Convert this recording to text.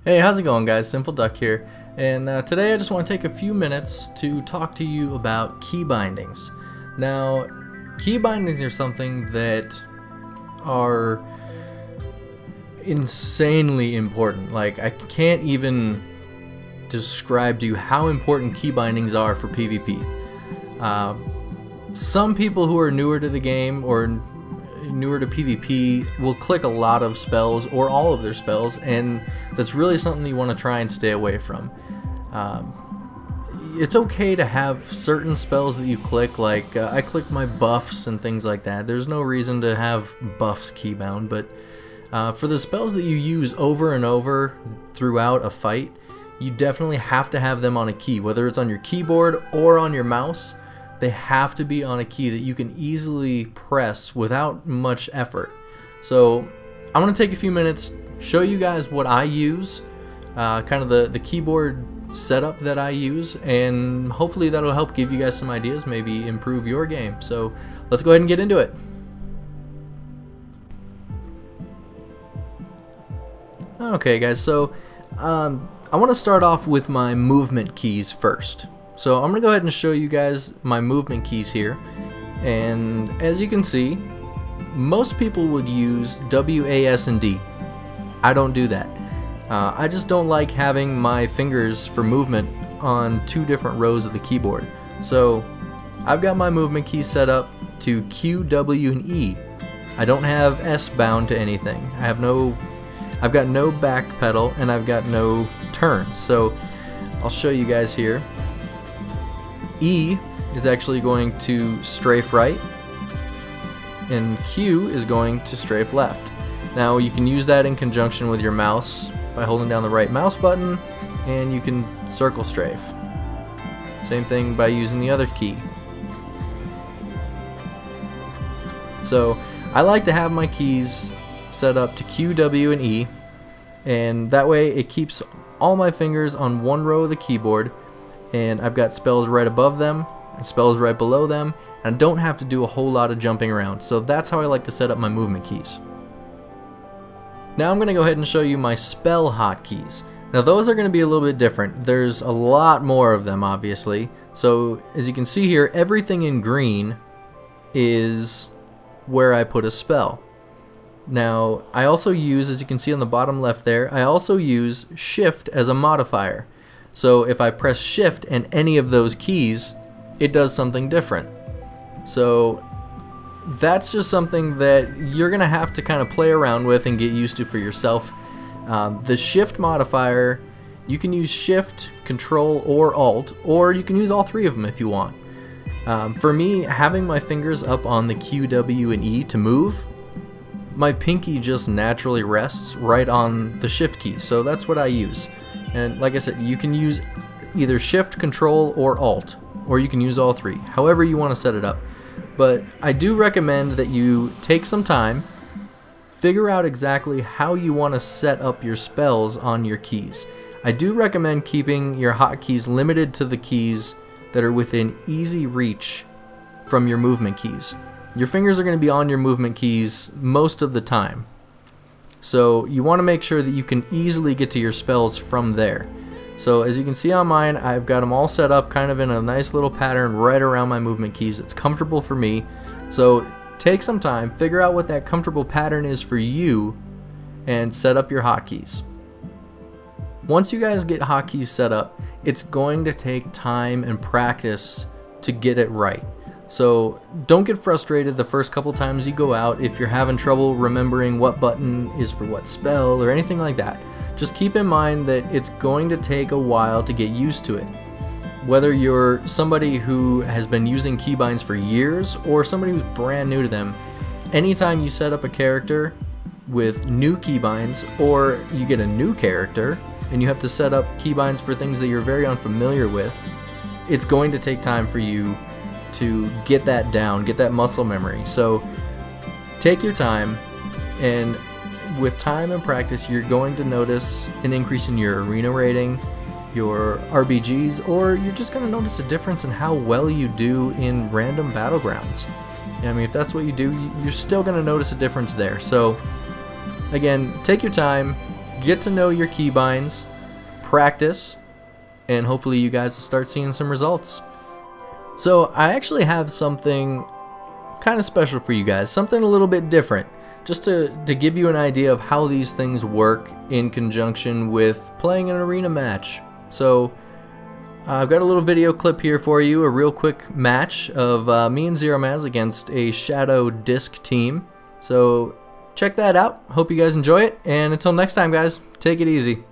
Hey, how's it going, guys? Simple Duck here, and today I just want to take a few minutes to talk to you about key bindings. Now, key bindings are something that are insanely important. Like, I can't even describe to you how important key bindings are for PvP. Some people who are newer to the game or newer to PvP will click a lot of spells or all of their spells, and that's really something you want to try and stay away from. It's okay to have certain spells that you click, like I click my buffs and things like that. There's no reason to have buffs keybound, but for the spells that you use over and over throughout a fight, you definitely have to have them on a key, whether it's on your keyboard or on your mouse. They have to be on a key that you can easily press without much effort. So I'm going to take a few minutes, show you guys what I use, kind of the keyboard setup that I use, and hopefully that'll help give you guys some ideas, maybe improve your game. So let's go ahead and get into it. Okay guys, so I want to start off with my movement keys first. So I'm going to go ahead and show you guys my movement keys here, and as you can see, most people would use W, A, S, and D. I don't do that. I just don't like having my fingers for movement on two different rows of the keyboard. So I've got my movement keys set up to Q, W, and E. I don't have S bound to anything. I've got no back pedal and I've got no turns. So I'll show you guys here. E is actually going to strafe right, and Q is going to strafe left. Now you can use that in conjunction with your mouse by holding down the right mouse button, and you can circle strafe. Same thing by using the other key. So I like to have my keys set up to Q, W, and E, and that way it keeps all my fingers on one row of the keyboard, and I've got spells right above them and spells right below them, and I don't have to do a whole lot of jumping around. So that's how I like to set up my movement keys. Now I'm going to go ahead and show you my spell hotkeys. Now those are going to be a little bit different. There's a lot more of them, obviously. So as you can see here, everything in green is where I put a spell. Now I also use, as you can see on the bottom left there, I also use Shift as a modifier. So if I press Shift and any of those keys, it does something different. So that's just something that you're going to have to kind of play around with and get used to for yourself. The Shift modifier, you can use Shift, Control, or Alt, or you can use all three of them if you want. For me, having my fingers up on the Q, W, and E to move, my pinky just naturally rests right on the Shift key, so that's what I use. And like I said, you can use either Shift, Control, or Alt, or you can use all three, however you want to set it up. But I do recommend that you take some time, figure out exactly how you want to set up your spells on your keys. I do recommend keeping your hotkeys limited to the keys that are within easy reach from your movement keys. Your fingers are going to be on your movement keys most of the time. So you want to make sure that you can easily get to your spells from there. So as you can see on mine, I've got them all set up kind of in a nice little pattern right around my movement keys. It's comfortable for me. So take some time, figure out what that comfortable pattern is for you, and set up your hotkeys. Once you guys get hotkeys set up, it's going to take time and practice to get it right. So don't get frustrated the first couple times you go out if you're having trouble remembering what button is for what spell or anything like that. Just keep in mind that it's going to take a while to get used to it. Whether you're somebody who has been using keybinds for years or somebody who's brand new to them, anytime you set up a character with new keybinds, or you get a new character and you have to set up keybinds for things that you're very unfamiliar with, it's going to take time for you to get that down, get that muscle memory. So take your time, and with time and practice you're going to notice an increase in your arena rating, your RBGs, or you're just going to notice a difference in how well you do in random battlegrounds. I mean, if that's what you do, you're still going to notice a difference there. So again, take your time, get to know your keybinds, practice, and hopefully you guys will start seeing some results. So I actually have something kind of special for you guys, something a little bit different, just to give you an idea of how these things work in conjunction with playing an arena match. So I've got a little video clip here for you, a real quick match of me and Zero Maz against a Shadow Disc team. So check that out. Hope you guys enjoy it, and until next time guys, take it easy.